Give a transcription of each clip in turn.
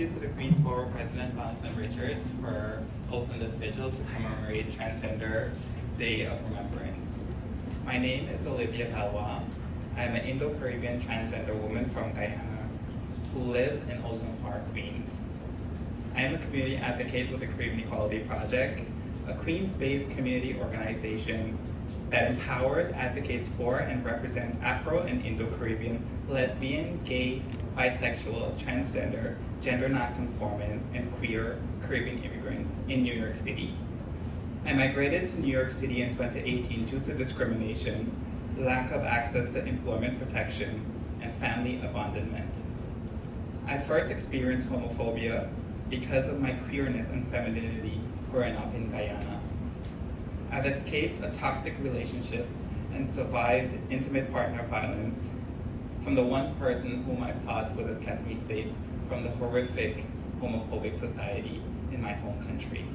you to the Queens Borough President, Jonathan Richards, for hosting this vigil to commemorate Transgender Day of Remembrance. My name is Olivia Valwaa. I am an Indo-Caribbean transgender woman from Guyana who lives in Ozone Park, Queens. I am a community advocate with the Caribbean Equality Project, a Queens-based community organization that empowers, advocates for, and represents Afro and Indo-Caribbean, lesbian, gay, bisexual, transgender, gender nonconforming, and queer Caribbean immigrants in New York City. I migrated to New York City in 2018 due to discrimination, lack of access to employment protection, and family abandonment. I first experienced homophobia because of my queerness and femininity growing up in Guyana. I've escaped a toxic relationship and survived intimate partner violence from the one person whom I thought would have kept me safe from the horrific homophobic society in my home country.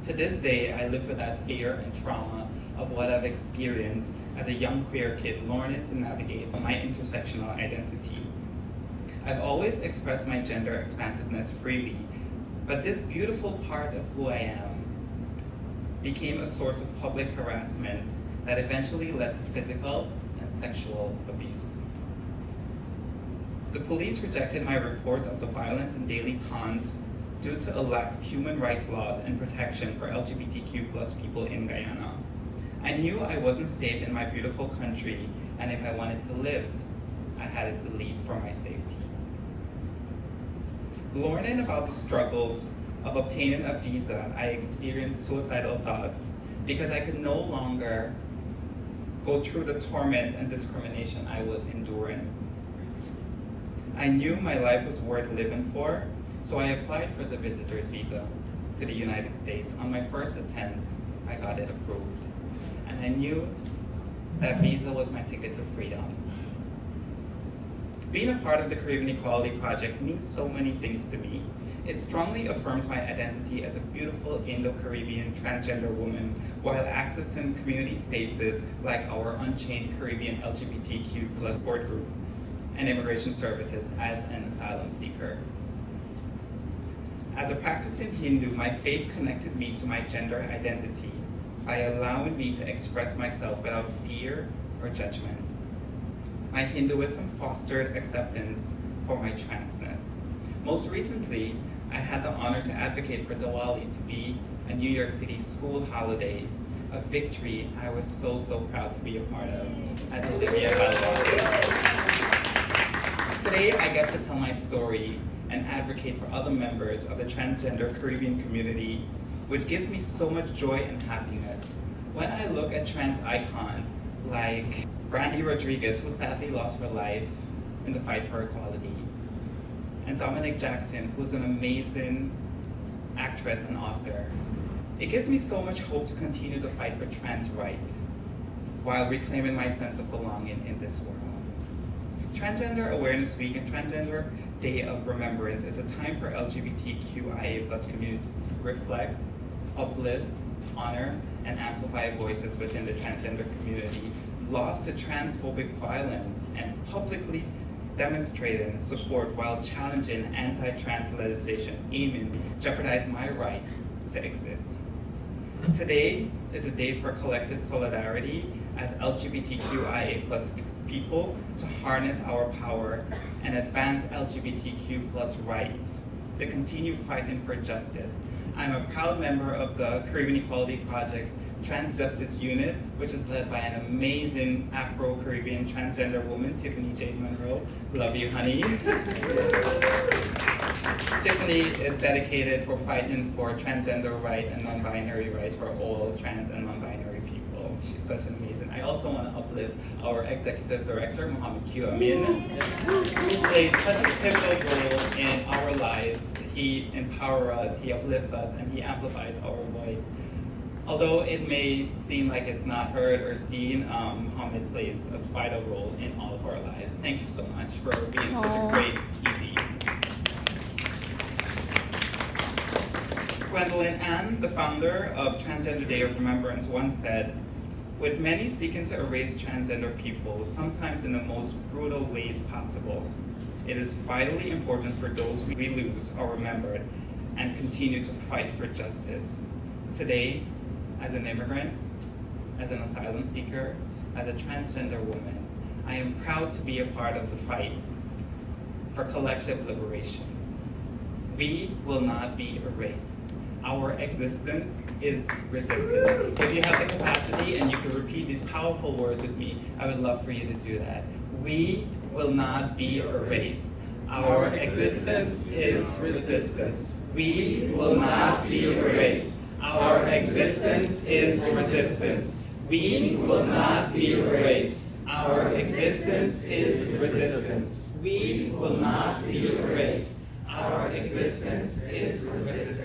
To this day, I live with that fear and trauma of what I've experienced as a young queer kid learning to navigate my intersectional identities. I've always expressed my gender expansiveness freely, but this beautiful part of who I am became a source of public harassment that eventually led to physical and sexual abuse. The police rejected my reports of the violence and daily taunts due to a lack of human rights laws and protection for LGBTQ+ people in Guyana. I knew I wasn't safe in my beautiful country, and if I wanted to live, I had to leave for my safety. Learning about the struggles of obtaining a visa, I experienced suicidal thoughts because I could no longer go through the torment and discrimination I was enduring. I knew my life was worth living for, so I applied for the visitor's visa to the United States. On my first attempt, I got it approved. And I knew that visa was my ticket to freedom. Being a part of the Caribbean Equality Project means so many things to me. It strongly affirms my identity as a beautiful Indo-Caribbean transgender woman while accessing community spaces like our Unchained Caribbean LGBTQ+ support group and immigration services as an asylum seeker. As a practicing Hindu, my faith connected me to my gender identity by allowing me to express myself without fear or judgment. My Hinduism fostered acceptance for my transness. Most recently, I had the honor to advocate for Diwali to be a New York City school holiday, a victory I was so proud to be a part of as Olivia Valwaa. Today, I get to tell my story and advocate for other members of the transgender Caribbean community, which gives me so much joy and happiness. When I look at trans icons like Brandy Rodriguez, who sadly lost her life in the fight for equality, and Dominic Jackson, who's an amazing actress and author, it gives me so much hope to continue to fight for trans rights while reclaiming my sense of belonging in this world. Transgender Awareness Week and Transgender Day of Remembrance is a time for LGBTQIA+ communities to reflect, uplift, honor, and amplify voices within the transgender community lost to transphobic violence and publicly demonstrating support while challenging anti-trans legislation aiming to jeopardize my right to exist. Today is a day for collective solidarity as LGBTQIA+ people to harness our power and advance LGBTQ+ rights, to continue fighting for justice. I'm a proud member of the Caribbean Equality Project's Trans Justice Unit, which is led by an amazing Afro-Caribbean transgender woman, Tiffany J. Monroe. Love you, honey. Tiffany is dedicated for fighting for transgender rights and non-binary rights for all trans and non-binary people. She's such an amazing. I also want to uplift our executive director, Mohammed Q. Amin, who plays such a pivotal role in our lives. He empowers us, he uplifts us, and he amplifies our voice. Although it may seem like it's not heard or seen, Mohammed plays a vital role in all of our lives. Thank you so much for being such a great PT. Gwendolyn Ann, the founder of Transgender Day of Remembrance, once said, With many seeking to erase transgender people, sometimes in the most brutal ways possible, it is vitally important for those we lose are remembered and continue to fight for justice. Today, as an immigrant, as an asylum seeker, as a transgender woman, I am proud to be a part of the fight for collective liberation. We will not be erased. Our existence is resistance. If you have the capacity and you can repeat these powerful words with me, I would love for you to do that. We will not be erased. Our existence is resistance. We will not be erased. Our existence is resistance. We will not be erased. Our existence is resistance. We will not be erased. Our existence is resistance.